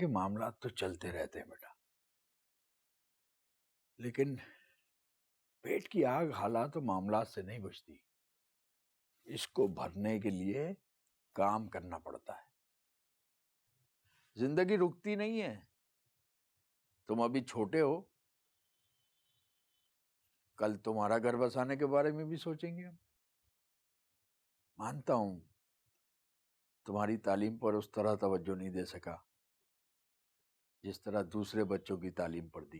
के मामला तो चलते रहते हैं बेटा, लेकिन पेट की आग हालात और मामला से नहीं बुझती। इसको भरने के लिए काम करना पड़ता है। जिंदगी रुकती नहीं है। तुम अभी छोटे हो, कल तुम्हारा घर बसाने के बारे में भी सोचेंगे हम। मानता हूं तुम्हारी तालीम पर उस तरह तवज्जो नहीं दे सका जिस तरह दूसरे बच्चों की तालीम पर दी,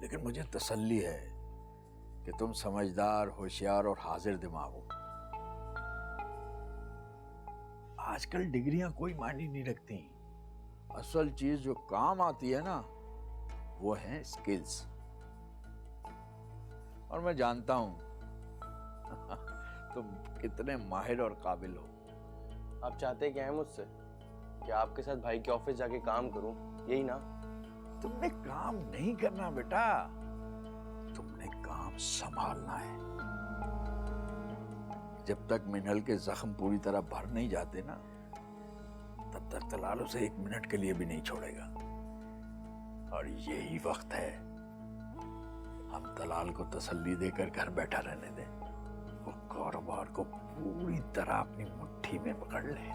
लेकिन मुझे तसल्ली है कि तुम समझदार, होशियार और हाजिर दिमाग हो। आजकल डिग्रियां कोई मायने नहीं रखती। असल चीज जो काम आती है ना, वो है स्किल्स। और मैं जानता हूं तुम कितने माहिर और काबिल हो। आप चाहते क्या है मुझसे? कि आपके साथ भाई के ऑफिस जाके काम करूं, यही ना? तुमने काम नहीं करना बेटा, तुमने काम संभालना है। जब तक मिनल के जख्म पूरी तरह भर नहीं जाते ना, तब तक तलाल उसे 1 मिनट के लिए भी नहीं छोड़ेगा। और यही वक्त है हम तलाल को तसल्ली देकर घर बैठा रहने दें, वो कारोबार को पूरी तरह अपनी मुट्ठी में पकड़ ले।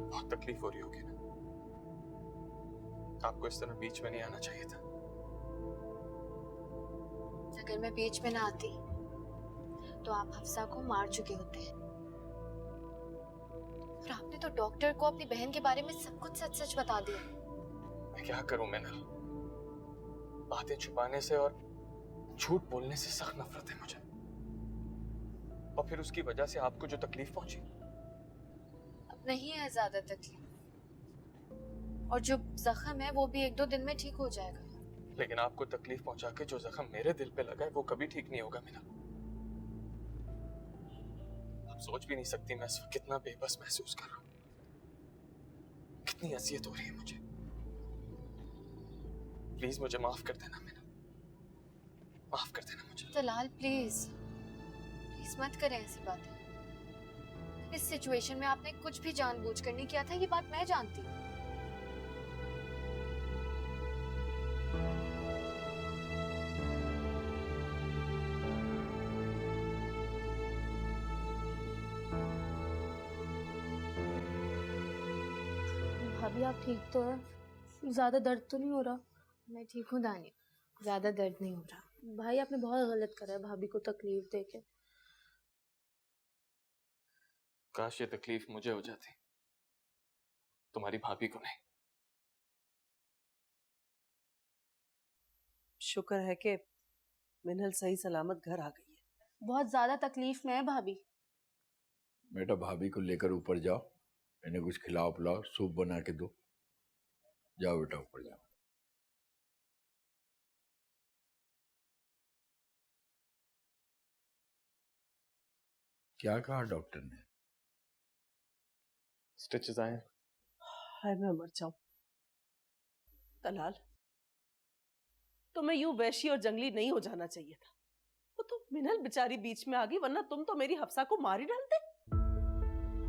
बहुत तकलीफ हो रही होगी ना? आपको इस तरह बीच में नहीं आना चाहिए था। अगर मैं बीच में ना आती तो आप हफ्सा को मार चुके होते हैं। और आपने तो डॉक्टर को अपनी बहन के बारे में सब कुछ सच सच बता दिया। मैं क्या करूं मिनल? बातें छुपाने से और झूठ बोलने से सख्त नफरत है मुझे। और फिर उसकी वजह से आपको जो तकलीफ पहुंची। अब नहीं है ज्यादा तकलीफ, और जो जख्म है वो भी 1-2 दिन में ठीक हो जाएगा। लेकिन आपको तकलीफ पहुंचा के जो जख्म मेरे दिल पे लगा है वो कभी ठीक नहीं होगा मिनल। आप सोच भी नहीं सकती मैं इस वक्त कितना बेबस महसूस कर रहा हूं, कितनी अजियत हो रही है मुझे। प्लीज मुझे माफ कर देना मिनल, माफ कर देना मुझे। तलाल प्लीज प्लीज मत करें ऐसी बातें। इस सिचुएशन में आपने कुछ भी जानबूझकर नहीं किया था, ये बात मैं जानती हूँ। भाभी आप ठीक तो है? ज्यादा दर्द तो नहीं हो रहा? मैं ठीक हूँ दानी, ज्यादा दर्द नहीं हो रहा। भाई आपने बहुत गलत करा है भाभी को तकलीफ देके। काश ये तकलीफ मुझे हो जाती, तुम्हारी भाभी को नहीं। शुक्र है कि मिनल सही सलामत घर आ गई है। बहुत ज्यादा तकलीफ में है भाभी। बेटा भाभी को लेकर ऊपर जाओ, इन्हें कुछ खिलाओ पिलाओ, सूप बना के दो। जाओ बेटा ऊपर जाओ। क्या कहा डॉक्टर ने? स्टिचेस आए। हाय मैं मर जाऊं। तलाल, तुम्हें यूं वैशी और जंगली नहीं हो जाना चाहिए था। वो तो मिनल बेचारी बीच में आ गई, वरना तुम तो मेरी हफ्सा को मार ही डालते।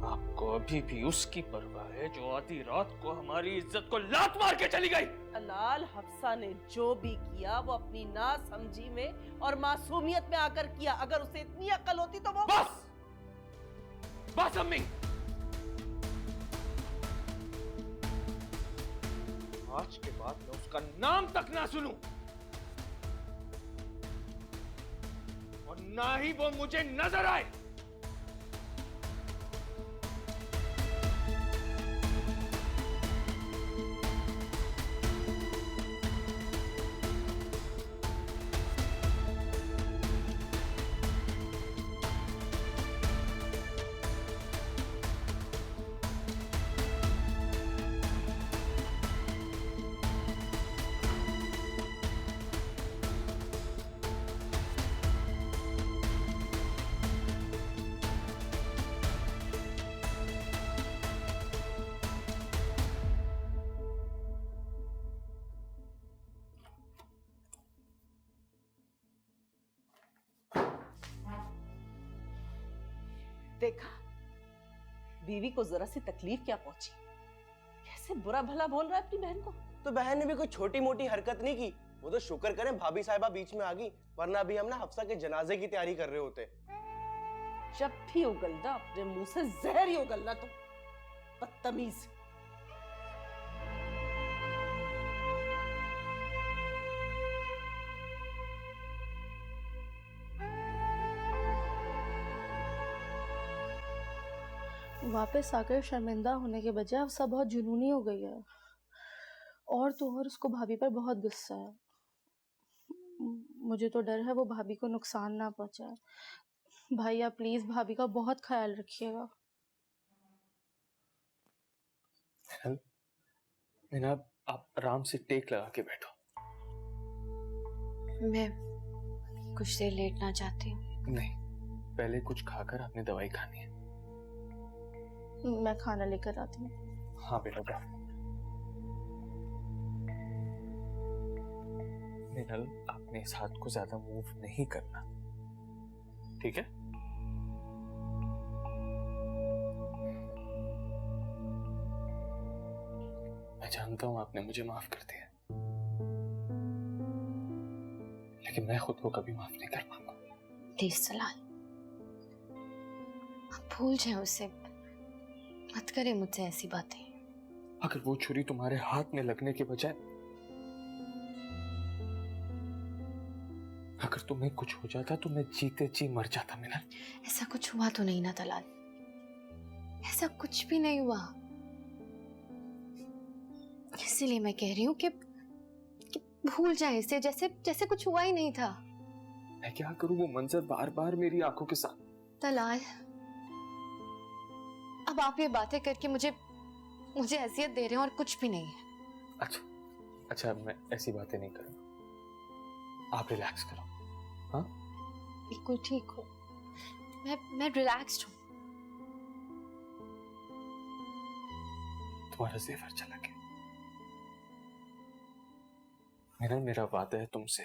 आपको अभी भी उसकी परवाह है जो आधी रात को हमारी इज्जत को लात मार के चली गई। तलाल, हफ्सा ने जो भी किया वो अपनी नासमझी में और मासूमियत में आकर किया। अगर उसे इतनी अकल होती तो वो बस बस अम्मी, आज के बाद मैं उसका नाम तक ना सुनूं और ना ही वो मुझे नजर आए। देखा, बीवी को जरा सी तकलीफ क्या पहुंची, कैसे बुरा भला बोल रहा है अपनी बहन को। तो बहन ने भी कोई छोटी मोटी हरकत नहीं की, वो तो शुक्र करें भाभी साहिबा बीच में आ गई, वरना अभी हम ना हफ्सा के जनाजे की तैयारी कर रहे होते। जब भी उगलना अपने मुंह से जहर ही उगलना तुम, बदतमीज। वापस आकर शर्मिंदा होने के बजाय अब सब बहुत जुनूनी हो गई है, और तो और उसको भाभी पर बहुत गुस्सा है। मुझे तो डर है वो भाभी को नुकसान ना पहुंचाए। भाई आप प्लीज भाभी का बहुत ख्याल रखिएगा। मीना, आप आराम से टेक लगा के बैठो। मैं कुछ देर लेटना चाहती हूँ। नहीं, पहले कुछ खाकर आपने दवाई खानी है। मैं खाना लेकर आती हूँ। हाँ बेटा जा। मिनल, आपने इस हाथ को ज्यादा मूव नहीं करना, ठीक है? मैं जानता हूं आपने मुझे माफ कर दिया, लेकिन मैं खुद को कभी माफ नहीं कर पाऊंगा। प्लीज तलाल, आप भूल जाए उसे, मत करें मुझसे ऐसी बातें। अगर वो छुरी तुम्हारे हाथ में लगने के बजाय अगर तुम्हें कुछ हो जाता तो मैं जीते जी मर जाता। मिनल, ऐसा कुछ हुआ तो नहीं ना तलाल, ऐसा कुछ भी नहीं हुआ। इसीलिए मैं कह रही हूँ कि भूल जाए इसे, जैसे जैसे कुछ हुआ ही नहीं था। मैं क्या करूं, वो मंजर बार बार मेरी आंखों के साथ। तलाल, अब आप ये बातें करके मुझे अजियत दे रहे हैं और कुछ भी नहीं है। अच्छा, मैं ऐसी बातें नहीं करूंगा। आप रिलैक्स करो। हाँ, बिल्कुल ठीक हो, मैं रिलैक्स्ड हूँ। तुम्हारा जेवर चला गया। मेरा वादा है तुमसे,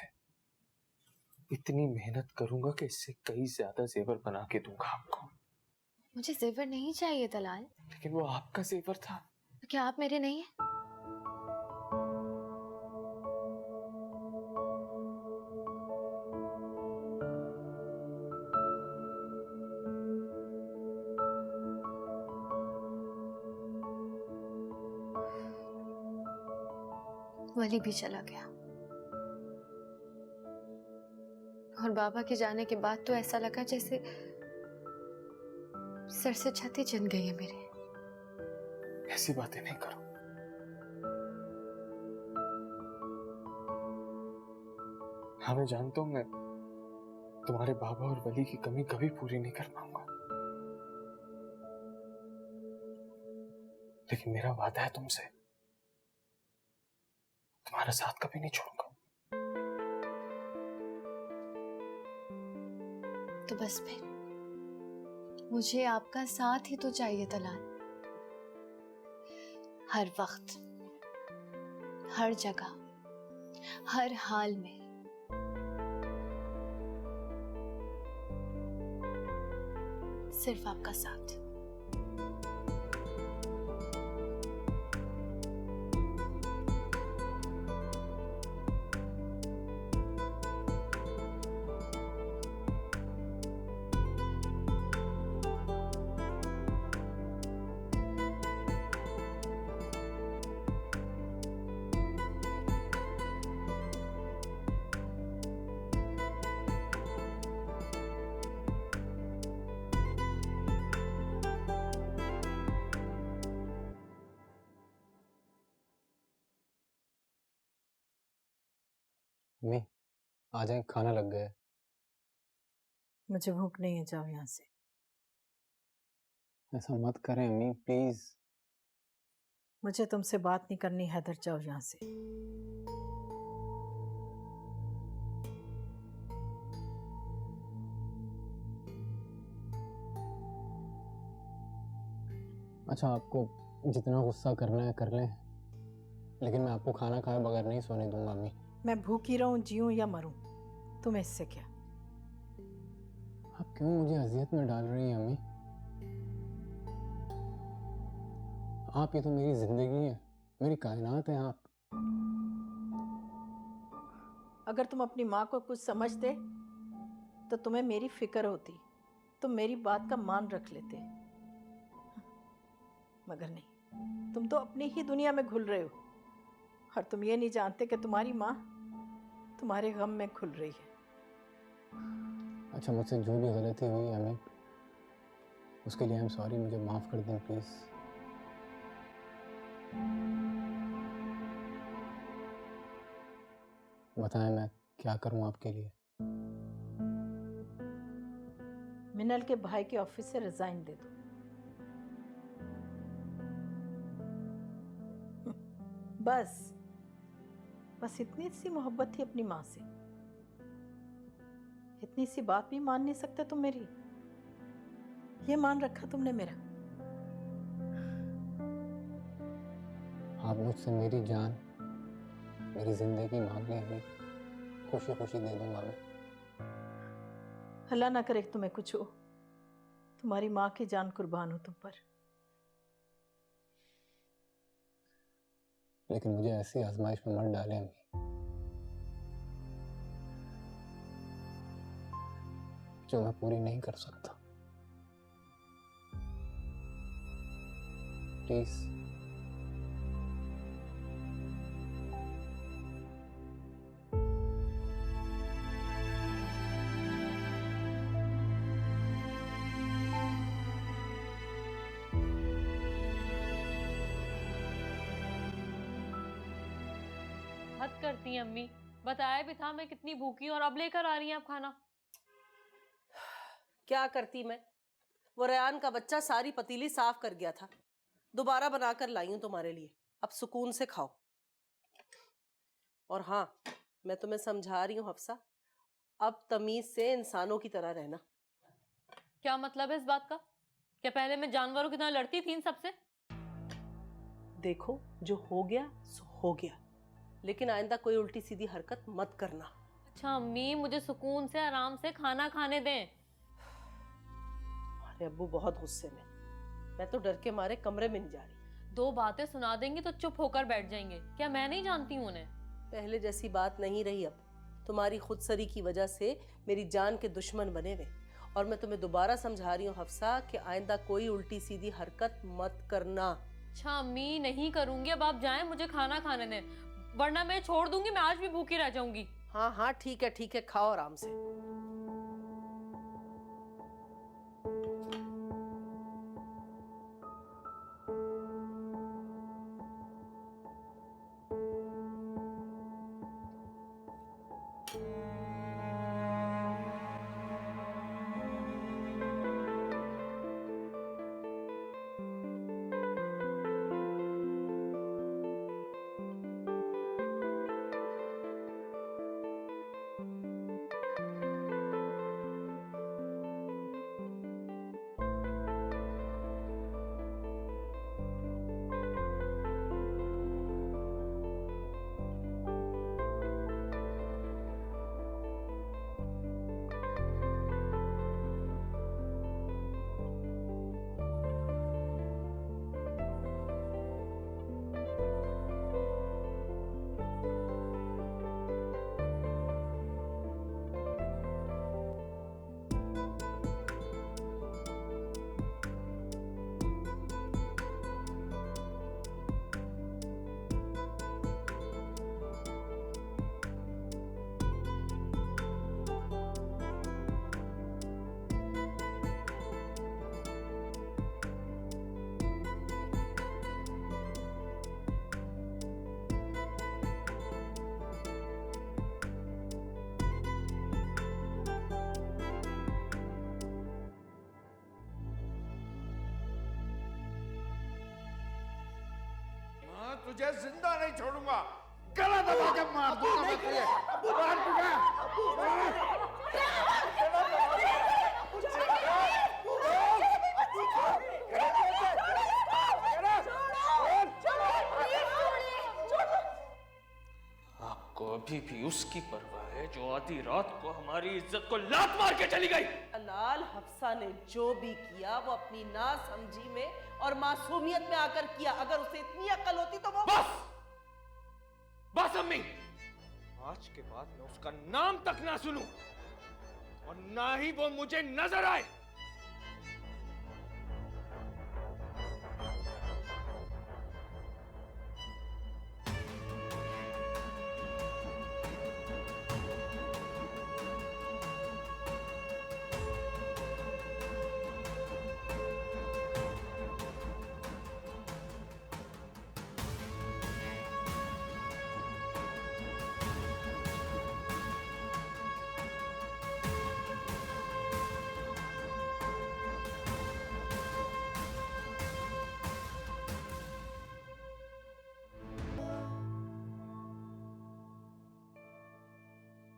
इतनी मेहनत करूंगा कि इससे कई ज्यादा जेवर बना के दूंगा आपको। मुझे जेवर नहीं चाहिए तलाल। लेकिन वो आपका जेवर था। तो क्या आप मेरे नहीं हैं? वली भी चला गया, और बाबा के जाने के बाद तो ऐसा लगा जैसे सर से छत ही छिन गई है मेरे। ऐसी बातें नहीं करो। हाँ, मैं जानता हूं मैं तुम्हारे बाबा और वली की कमी कभी पूरी नहीं कर पाऊंगा, लेकिन मेरा वादा है तुमसे, तुम्हारा साथ कभी नहीं छोड़ूंगा। तो बस फिर मुझे आपका साथ ही तो चाहिए तलाल। हर वक्त, हर जगह, हर हाल में। सिर्फ आपका साथ। मम्मी आ जाए, खाना लग गया है। मुझे भूख नहीं है, जाओ यहाँ से। ऐसा मत करें अम्मी, प्लीज। मुझे तुमसे बात नहीं करनी, हैदर जाओ यहाँ से। अच्छा, आपको जितना गुस्सा करना है कर लें, लेकिन मैं आपको खाना खाए बगैर नहीं सोने दूंगा अम्मी। मैं भूखी रहूं, जीऊं या मरूं, तुम्हें इससे क्या? आप क्यों मुझे अजियत में डाल रही हैं अम्मी? आप ही तो मेरी जिंदगी है, मेरी कायनात है आप। अगर तुम अपनी माँ को कुछ समझते तो तुम्हें मेरी फिक्र होती, तुम मेरी बात का मान रख लेते, मगर नहीं, तुम तो अपनी ही दुनिया में घुल रहे हो और तुम ये नहीं जानते कि तुम्हारी माँ तुम्हारे गम में घुल रही है। अच्छा, मुझसे जो भी गलती हुई अम्मी, उसके लिए आई एम सॉरी, मुझे माफ़ कर दें प्लीज़। बताएं मैं क्या करूं आपके लिए? मिनल के भाई के ऑफिस से रिजाइन दे दो। बस इतनी सी मोहब्बत थी अपनी माँ से, इतनी सी बात भी मान नहीं सकते तुम मेरी? ये मान रखा तुमने मेरा। आप मुझसे मेरी जान, मेरी जिंदगी मांग लें अम्मी, खुशी खुशी दे दूंगा मैं। अल्लाह ना करे तुम्हें कुछ हो, तुम्हारी माँ की जान कुर्बान हो तुम पर। लेकिन मुझे ऐसी आजमाइश में मत डालें अम्मी, जो मैं पूरी नहीं कर सकता। प्लीज। हद करती हैं अम्मी, बताया भी था मैं कितनी भूखी हूं और अब लेकर आ रही हैं आप खाना। क्या करती मैं, वो रेयान का बच्चा सारी पतीली साफ कर गया था, दोबारा बनाकर लाई हूं तुम्हारे लिए, अब सुकून से खाओ। और हाँ, मैं तुम्हें समझा रही हूँ हफ्सा, अब तमीज से इंसानों की तरह रहना। क्या मतलब है इस बात का? क्या पहले मैं जानवरों की तरह लड़ती थी इन सबसे? देखो, जो हो गया सो हो गया, लेकिन आइंदा कोई उल्टी सीधी हरकत मत करना। अच्छा अम्मी, मुझे सुकून से आराम से खाना खाने दें। अरे अब्बू बहुत गुस्से में, मैं तो डर के मारे कमरे में नहीं जा रही। 2 बातें सुना देंगी तो चुप होकर बैठ जाएंगे, क्या मैं नहीं जानती हूँ उन्हें? पहले जैसी बात नहीं रही अब, तुम्हारी खुदसरी की वजह से मेरी जान के दुश्मन बने हुए। और मैं तुम्हें दोबारा समझा रही हूँ हफ्सा कि आइंदा कोई उल्टी सीधी हरकत मत करना। अच्छा अम्मी, नहीं करूंगी, अब आप जाएं, मुझे खाना खाने दें, वरना मैं छोड़ दूंगी, मैं आज भी भूखी रह जाऊंगी। हाँ हाँ ठीक है, खाओ आराम से। तुझे जिंदा नहीं छोड़ूंगा, गला दबा के मार दूंगा मैं तुझे। मार दूंगा। आपको अभी भी उसकी परवाह है। है जो आधी रात को हमारी इज्जत को लात मार के चली गई? लाल हफ्सा ने जो भी किया वो अपनी नासमझी में और मासूमियत में आकर किया। अगर उसे इतनी अकल होती तो वो बस बस अम्मी, आज के बाद मैं उसका नाम तक ना सुनूं और ना ही वो मुझे नजर आए।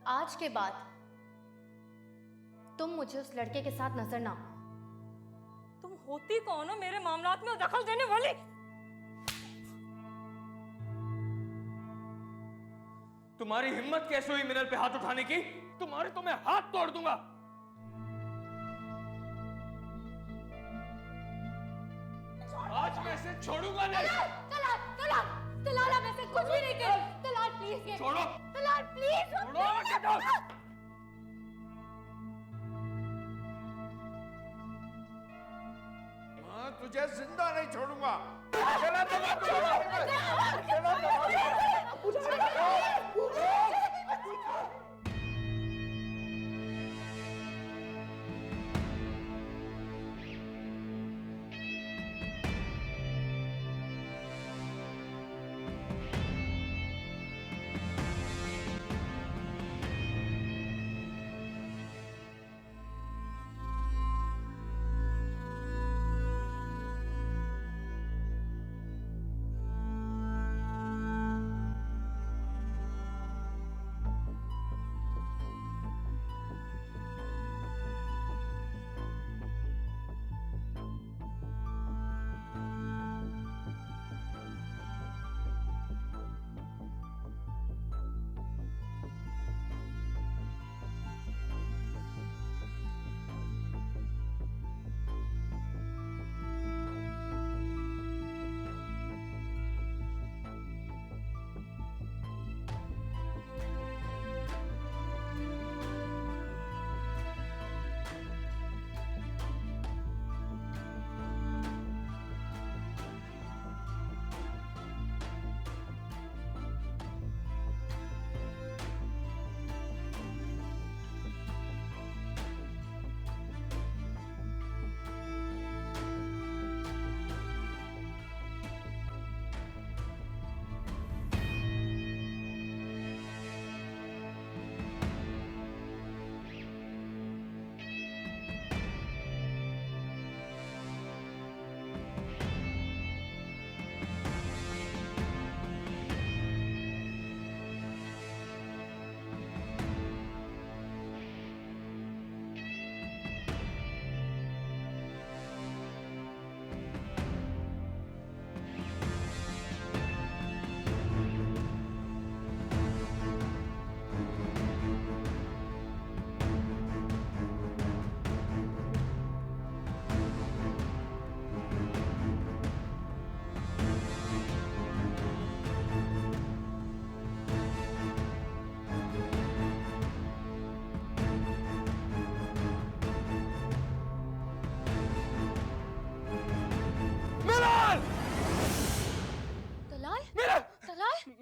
आज के बाद तुम मुझे उस लड़के के साथ नजर ना आओ। तुम होती कौन हो मेरे मामलात में दखल देने वाली? तुम्हारी हिम्मत कैसे हुई मिनल पे हाथ उठाने की? तुम्हारे तो मैं हाथ तोड़ दूंगा। आज मैं इसे छोड़ूंगा नहीं। तलाल, तलाल, तलाल, आप ऐसे कुछ भी नहीं करें। तलाल प्लीज, छोड़ो, तलाल प्लीज, छोड़ो, get out! मैं तुझे जिंदा नहीं छोड़ूंगा। चला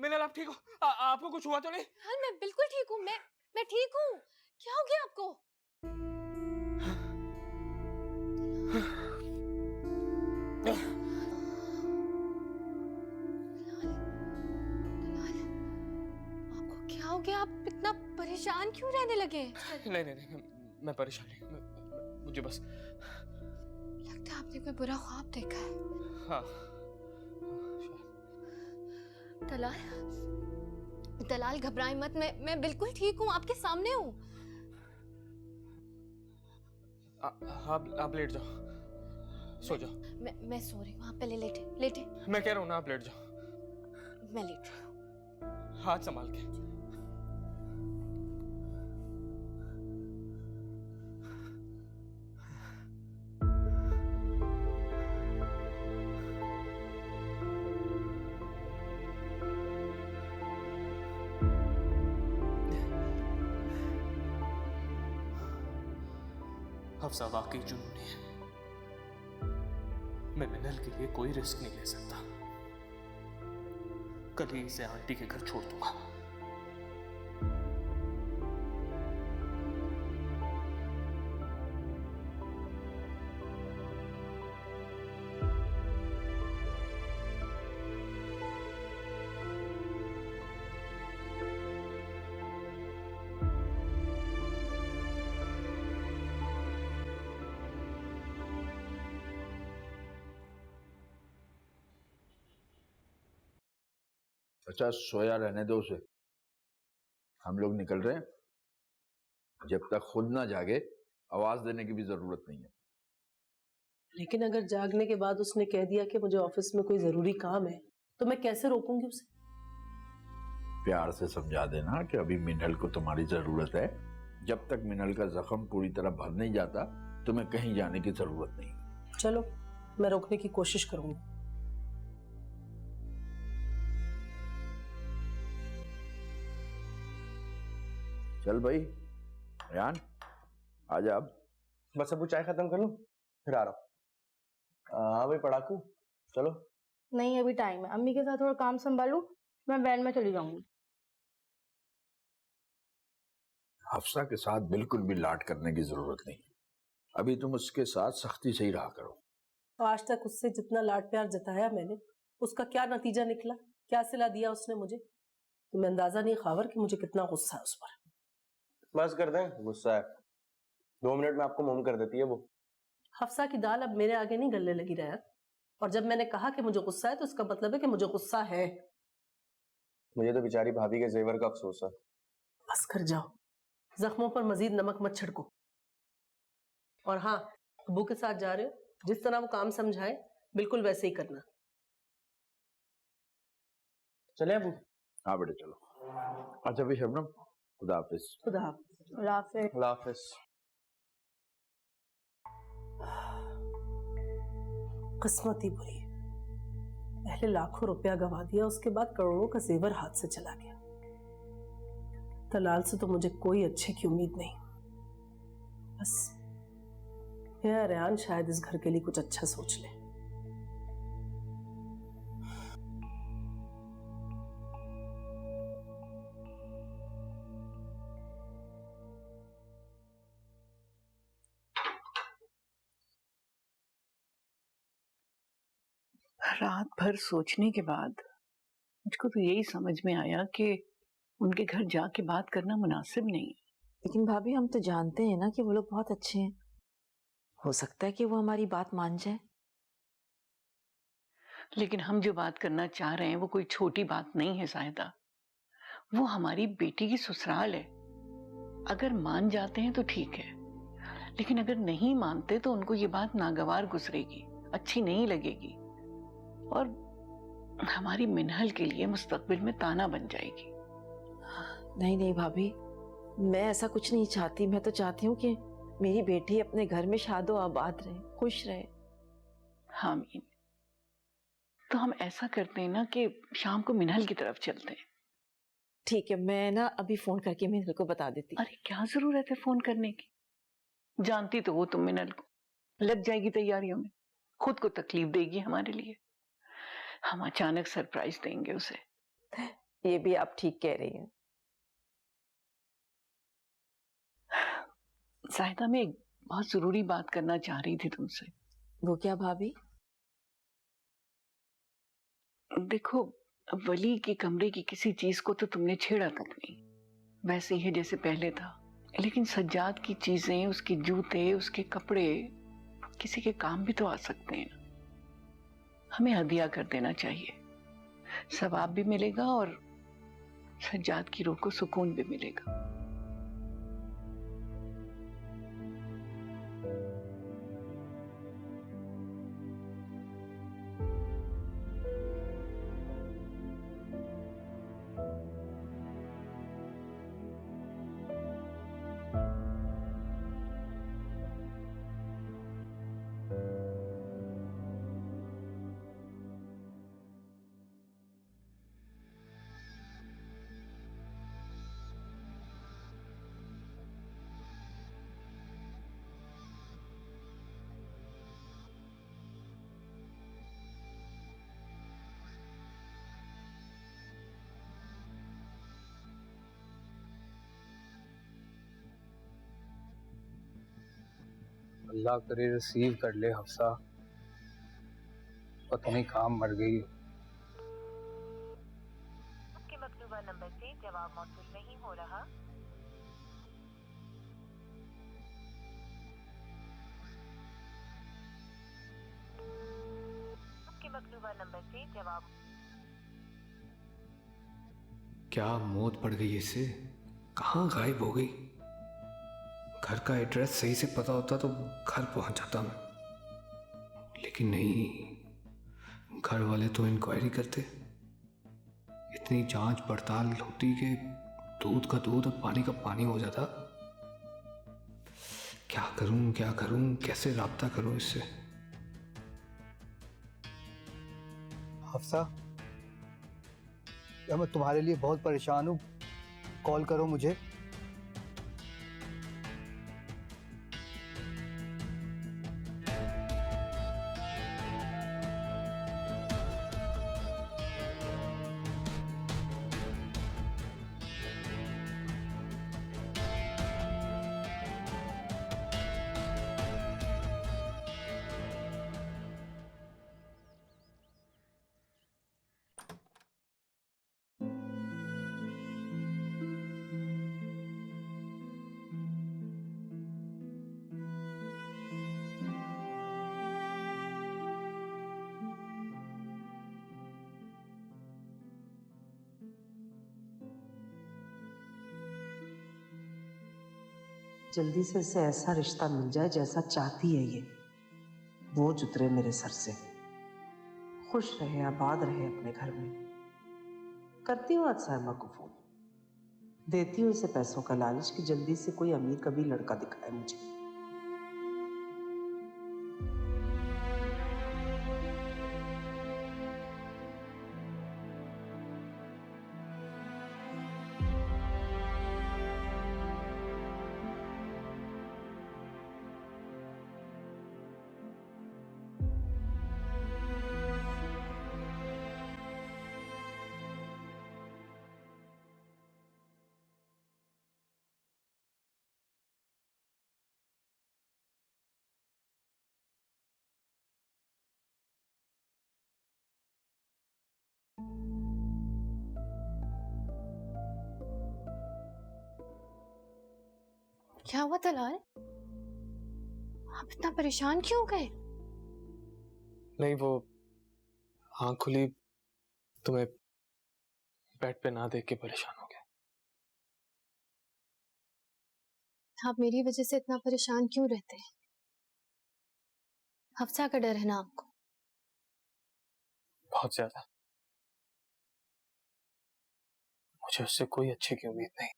मिनल, आप ठीक हो? आपको कुछ हुआ तो नहीं? हाँ, मैं बिल्कुल ठीक हूँ। मैं ठीक हूँ। क्या हो गया आपको? आपको क्या हो गया? आप इतना परेशान क्यों रहने लगे? नहीं, मैं परेशान नहीं। मुझे बस लगता है आपने कोई बुरा ख्वाब देखा है। हाँ। दलाल घबराए मत। मैं बिल्कुल ठीक हूँ, आपके सामने हूँ। आप लेट जाओ, सो जाओ। मैं सो रही हूँ, आप पहले लेटे। मैं कह रहा हूँ ना, आप लेट जाओ। मैं लेट रही हूँ। हाथ संभाल के। हफ्सा वाकई जुनूनी है। मैं मिनल के लिए कोई रिस्क नहीं ले सकता। कल ही इसे आंटी के घर छोड़ दूंगा। अच्छा सोया रहने दो उसे, हम लोग निकल रहे हैं। जब तक खुद ना जागे आवाज देने की भी जरूरत नहीं है। लेकिन अगर जागने के बाद उसने कह दिया कि मुझे ऑफिस में कोई जरूरी काम है, तो मैं कैसे रोकूंगी उसे? प्यार से समझा देना कि अभी मिनल को तुम्हारी जरूरत है। जब तक मिनल का जख्म पूरी तरह भर नहीं जाता तुम्हें कहीं जाने की जरूरत नहीं। चलो, मैं रोकने की कोशिश करूंगी। चल भाई रेहान, आजा अब। बस अबू चाय खत्म कर लूं फिर आ रहा हूँ। हाँ भाई पढ़ाकू, चलो। नहीं अभी टाइम है, अम्मी के साथ थोड़ा काम संभालू, मैं वैन में चली जाऊंगी। हफ्सा के साथ बिल्कुल भी लाड करने की जरूरत नहीं। अभी तुम उसके साथ सख्ती से ही रहा करो। तो आज तक उससे जितना लाड प्यार जताया मैंने, उसका क्या नतीजा निकला? क्या सिला दिया उसने मुझे? तुम्हें अंदाजा नहीं खावर कि मुझे कितना गुस्सा है उस पर। बस कर दें, गुस्सा है 2 मिनट में आपको मोम कर देती है वो। हफ्सा की दाल अब मेरे आगे नहीं गलने लगी रहा। और जब मैंने कहा कि मुझे गुस्सा है तो इसका मतलब है कि मुझे गुस्सा है। मुझे तो बेचारी भाभी के जेवर का अफसोस है। बस कर जाओ, जख्मों पर मजीद नमक मत छिड़को। और हाँ, अबू के साथ जा रहे हो, जिस तरह वो काम समझाए बिल्कुल वैसे ही करना। चले अबू? हाँ बेटे चलो। अच्छा भाई शबनम, खुदा हाफिज। खुदा हाफिज। अल्लाह हाफिज। किस्मत ही बुरी है। पहले लाखों रुपया गवा दिया, उसके बाद करोड़ों का जेवर हाथ से चला गया। तलाल से तो मुझे कोई अच्छे की उम्मीद नहीं। बस मेरा रेहान शायद इस घर के लिए कुछ अच्छा सोच ले। रात भर सोचने के बाद मुझको तो यही समझ में आया कि उनके घर जाके बात करना मुनासिब नहीं है। लेकिन भाभी हम तो जानते हैं ना कि वो लोग बहुत अच्छे हैं। हो सकता है कि वो हमारी बात मान जाए। लेकिन हम जो बात करना चाह रहे हैं वो कोई छोटी बात नहीं है साहिदा। वो हमारी बेटी की ससुराल है। अगर मान जाते हैं तो ठीक है, लेकिन अगर नहीं मानते तो उनको ये बात नागवार गुजरेगी, अच्छी नहीं लगेगी और हमारी मिनहल के लिए मुस्तकबिल में ताना बन जाएगी। नहीं नहीं भाभी, मैं ऐसा कुछ नहीं चाहती। मैं तो चाहती हूँ कि मेरी बेटी अपने घर में शादो आबाद रहे, खुश रहे। आमीन। तो हम ऐसा करते हैं ना कि शाम को मिनहल की तरफ चलते हैं। ठीक है, मैं ना अभी फोन करके मिनहल को बता देती। अरे क्या जरूरत है फोन करने की? जानती तो वो तुम मिनहल को, लग जाएगी तैयारियों में, खुद को तकलीफ देगी हमारे लिए। हम अचानक सरप्राइज देंगे उसे। ये भी आप ठीक कह रही हैं। साहिदा, मैं एक बहुत जरूरी बात करना चाह रही थी तुमसे। वो क्या भाभी? देखो, वली के कमरे की किसी चीज को तो तुमने छेड़ा तक नहीं, वैसे ही है जैसे पहले था। लेकिन सज्जाद की चीजें, उसके जूते, उसके कपड़े किसी के काम भी तो आ सकते हैं। हमें हदिया कर देना चाहिए, सवाब भी मिलेगा और सज्जाद की रूह को सुकून भी मिलेगा। अल्लाह करे रिसीव कर ले हफ्सा, पता नहीं कहाँ मर गई। आपके मकतूबा नंबर से जवाब मौसूल नहीं हो रहा। आपके मकतूबा नंबर से जवाब। क्या मौत पड़ गई इसे? कहाँ गायब हो गई? घर का एड्रेस सही से पता होता तो घर पहुंच जाता मैं, लेकिन नहीं, घर वाले तो इंक्वायरी करते, इतनी जांच पड़ताल होती कि दूध का दूध और पानी का पानी हो जाता। क्या करूं, कैसे राब्ता करूं इससे? हफ्सा, या मैं तुम्हारे लिए बहुत परेशान हूँ, कॉल करो मुझे। जल्दी से इसे ऐसा रिश्ता मिल जाए जैसा चाहती है ये, बोझ उतरे मेरे सर से, खुश रहे, आबाद रहे अपने घर में। करती हूँ आज साइमा को फोन, देती हूँ इसे पैसों का लालच कि जल्दी से कोई अमीर कभी लड़का दिखाए मुझे। क्या हुआ तलाल? आप इतना परेशान क्यों हो गए? नहीं, वो आँख खुली, तुम्हें बेड पे ना देख के परेशान हो गया। आप मेरी वजह से इतना परेशान क्यों रहते हैं? हफ्सा का डर है ना आपको? बहुत ज्यादा। मुझे उससे कोई अच्छे की उम्मीद नहीं।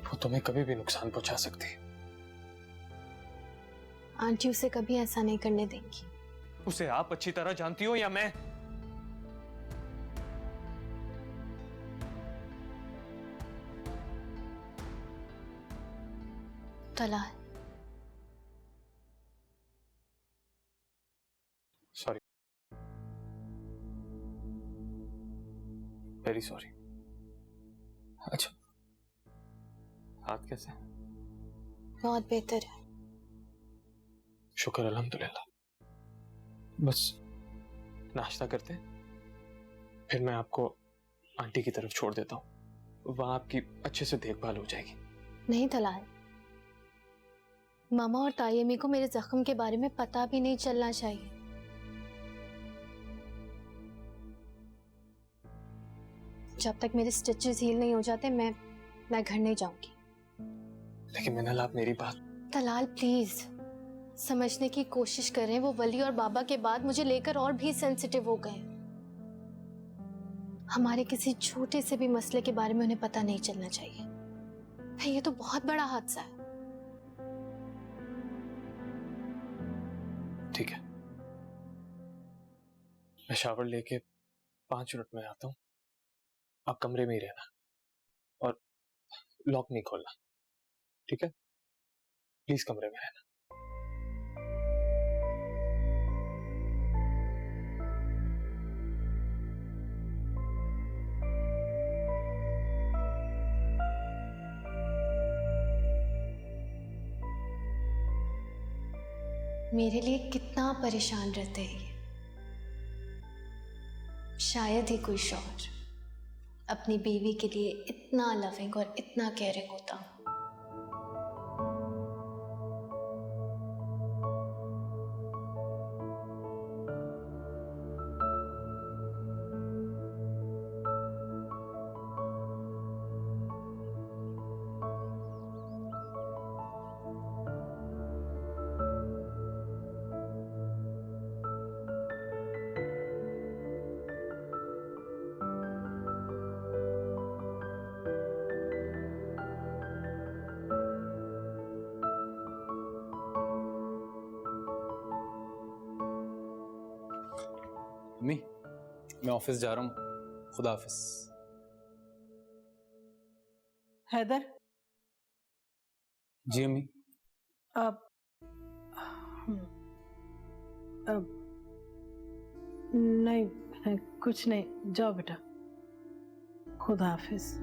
वो तुम्हें कभी भी नुकसान पहुंचा सकती है। आंटी उसे कभी ऐसा नहीं करने देंगी। उसे आप अच्छी तरह जानती हो या मैं? Talal, sorry, very sorry. अच्छा, हाथ कैसे? बहुत बेहतर है। शुक्र अल्हम्दुलिल्लाह। बस नाश्ता करते हैं, फिर मैं आपको आंटी की तरफ छोड़ देता हूँ, वहां आपकी अच्छे से देखभाल हो जाएगी। नहीं तलाल, मामा और ताई अम्मी को मेरे जख्म के बारे में पता भी नहीं चलना चाहिए। जब तक मेरे स्टिचेस हील नहीं हो जाते मैं घर नहीं जाऊंगी। लेकिन मिनल, आप मेरी बात। तलाल प्लीज समझने की कोशिश करें। वो वली और बाबा के बाद मुझे लेकर और भी सेंसिटिव हो गए। हमारे किसी छोटे से भी मसले के बारे में उन्हें पता नहीं चलना चाहिए। ये तो बहुत बड़ा हादसा है। ठीक है, मैं शावर लेके 5 मिनट में आता हूँ। आप कमरे में ही रहना और लॉक नहीं खोलना, ठीक है? प्लीज कमरे में रहना। मेरे लिए कितना परेशान रहते हैं ये। शायद ही कोई शौहर अपनी बीवी के लिए इतना लविंग और इतना केयरिंग होता। अम्मी, मैं ऑफिस जा रहा हूँ। खुदा हाफिज। हैदर, जी अम्मी। अब नहीं, कुछ नहीं, जाओ बेटा। खुदा हाफिज।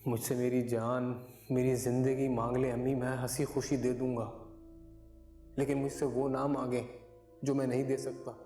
मुझसे मेरी जान, मेरी जिंदगी मांग ले अम्मी, मैं हंसी खुशी दे दूंगा, लेकिन मुझसे वो ना मांगे जो मैं नहीं दे सकता।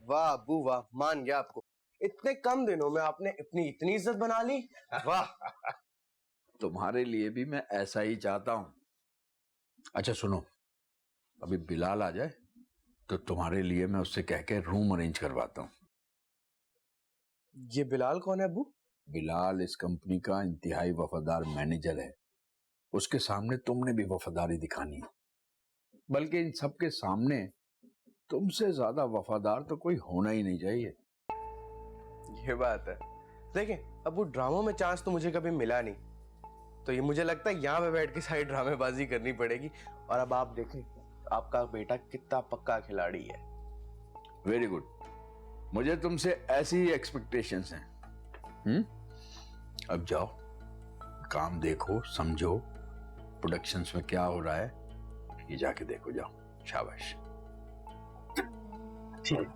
वाह अब्बू वाह, मान गया आपको। इतने कम दिनों में आपने अपनी इतनी इज्जत बना ली, वाह। तुम्हारे लिए भी मैं ऐसा ही चाहता हूं। अच्छा सुनो, अभी बिलाल आ जाए तो तुम्हारे लिए मैं उससे कह के रूम अरेंज करवाता हूं। ये बिलाल कौन है अब्बू? बिलाल इस कंपनी का इंतहाई वफादार मैनेजर है। उसके सामने तुमने भी वफादारी दिखानी है, बल्कि इन सबके सामने तुमसे ज्यादा वफादार तो कोई होना ही नहीं चाहिए। ये बात है। देखें अब्बू, ड्रामों में चांस तो मुझे कभी मिला नहीं, तो ये मुझे लगता है यहाँ पे बैठ के सारी ड्रामेबाजी करनी पड़ेगी। और अब आप देखें आपका बेटा कितना पक्का खिलाड़ी है। वेरी गुड, मुझे तुमसे ऐसी ही एक्सपेक्टेशंस हैं। अब जाओ, काम देखो, समझो, प्रोडक्शंस में क्या हो रहा है ये जाके देखो, जाओ। शाबाश। ठीक।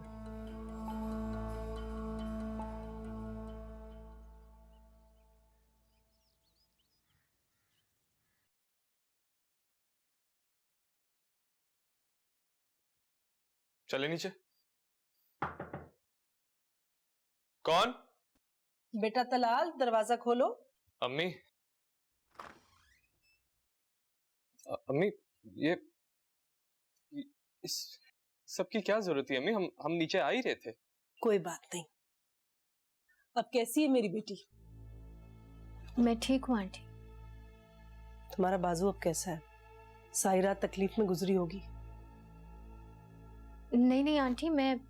चले नीचे। कौन? बेटा तलाल, दरवाजा खोलो। अम्मी, अम्मी, ये इस सबकी क्या जरूरत थी अम्मी? हम नीचे आ ही रहे थे। कोई बात नहीं। अब कैसी है मेरी बेटी? मैं ठीक हूँ आंटी। तुम्हारा बाजू अब कैसा है? सारी रात तकलीफ में गुजरी होगी। नहीं नहीं आंटी, मैं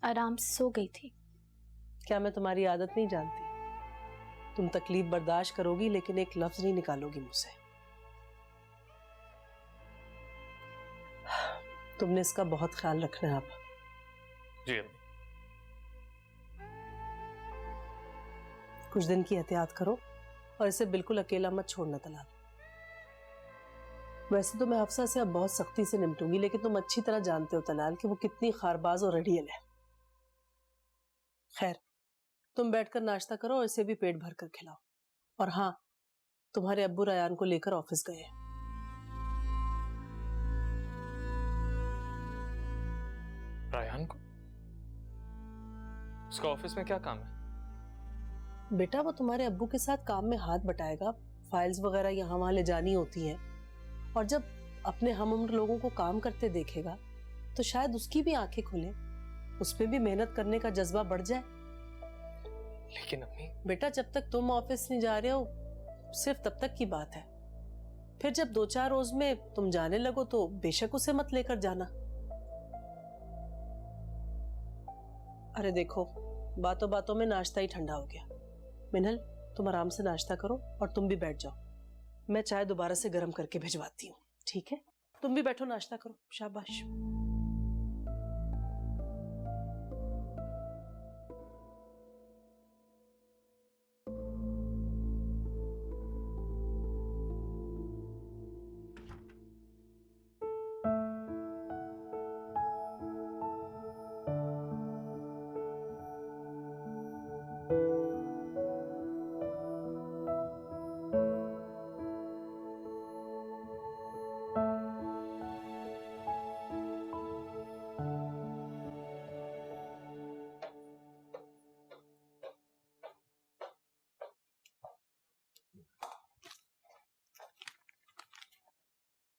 आराम से सो गई थी। क्या मैं तुम्हारी आदत नहीं जानती? तुम तकलीफ बर्दाश्त करोगी लेकिन एक लफ्ज नहीं निकालोगी मुझसे। तुमने इसका बहुत ख्याल रखना है अब। जी अम्मी। कुछ दिन की एहतियात करो और इसे बिल्कुल अकेला मत छोड़ना तलाल। वैसे तो मैं हफ्सा से अब बहुत सख्ती से निपटूंगी, लेकिन तुम अच्छी तरह जानते हो तलाल कि वो कितनी खारबाज और रड़ियल है। खैर, तुम बैठकर नाश्ता करो और इसे भी पेट भर कर खिलाओ। और हाँ, तुम्हारे अब्बू रायान को लेकर ऑफिस गए। रायान को? उसका ऑफिस में क्या काम है? बेटा वो तुम्हारे अब्बू के साथ काम में हाथ बटाएगा, फाइल्स वगैरह यहाँ वहां ले जानी होती हैं, और जब अपने हम उम्र लोगों को काम करते देखेगा तो शायद उसकी भी आंखें खुले, उसमें भी मेहनत करने का जज्बा बढ़ जाए। लेकिन अम्मी, बेटा जब तक तुम ऑफिस नहीं जा रहे हो सिर्फ तब तक की बात है। फिर जब 2-4 रोज में तुम जाने लगो तो बेशक उसे मत लेकर जाना। अरे देखो, बातों बातों में नाश्ता ही ठंडा हो गया। मिनल, तुम आराम से नाश्ता करो और तुम भी बैठ जाओ। मैं चाय दोबारा से गर्म करके भिजवाती हूँ, ठीक है? तुम भी बैठो, नाश्ता करो। शाबाश।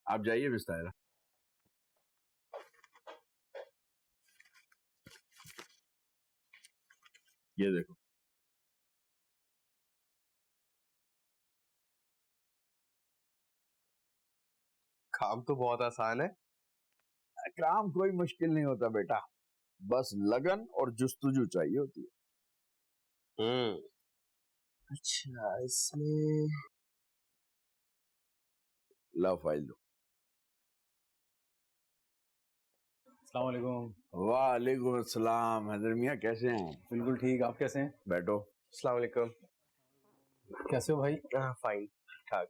आप जाइए बिस्तारा। ये देखो, काम तो बहुत आसान है। काम कोई मुश्किल नहीं होता बेटा, बस लगन और जुस्तुजू चाहिए होती है। अच्छा, इसमें ला फाइल दो। अस्सलाम वालेकुम। वालेकुम अस्सलाम। हैदर मियाँ कैसे हैं? बिल्कुल ठीक, आप कैसे हैं? बैठो। अस्सलाम वालेकुम। कैसे हो भाई? फाइन, ठीक।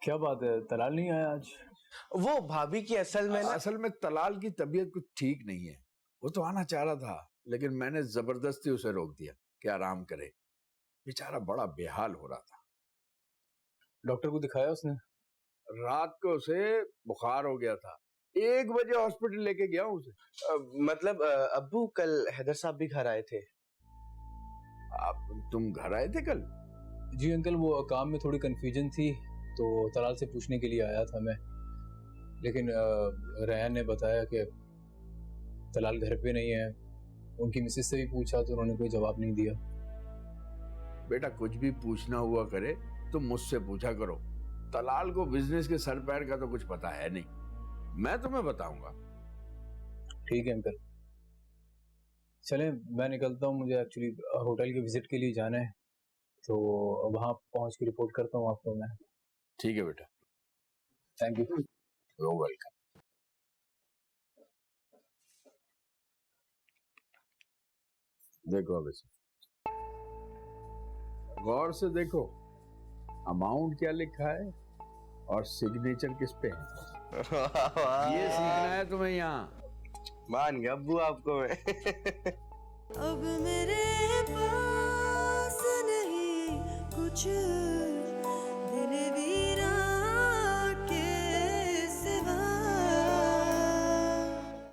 क्या बात है, तलाल नहीं आया आज? वो भाभी की असल में तलाल की तबीयत कुछ ठीक नहीं है। वो तो आना चाह रहा था, लेकिन मैंने जबरदस्ती उसे रोक दिया कि आराम करे। बेचारा बड़ा बेहाल हो रहा था। डॉक्टर को दिखाया उसने? रात को उसे बुखार हो गया था, 1 बजे हॉस्पिटल लेके गया उसे। मतलब अब्बू कल हैदर साहब भी घर आए थे। तुम घर आए थे कल? जी अंकल, वो काम में थोड़ी कंफ्यूजन थी तो तलाल से पूछने के लिए आया था मैं, लेकिन रैन ने बताया कि तलाल घर पे नहीं है। उनकी मिसेस से भी पूछा तो उन्होंने कोई जवाब नहीं दिया। बेटा, कुछ भी पूछना हुआ करे तो मुझसे पूछा करो। तलाल को बिजनेस के सर पैर का तो कुछ पता है नहीं, मैं तुम्हें बताऊंगा। ठीक है अंकल, चलें मैं निकलता हूँ, मुझे एक्चुअली होटल के विजिट के लिए जाना है, तो वहां पहुंच के रिपोर्ट करता हूँ आपको मैं। ठीक है बेटा। Thank you. You welcome. देखो अब इसे गौर से देखो, अमाउंट क्या लिखा है और सिग्नेचर किस पे है। ये सीखना है तुम्हें यहाँ। मान गया अब्बू आपको मैं। अब मेरे पास नहीं कुछ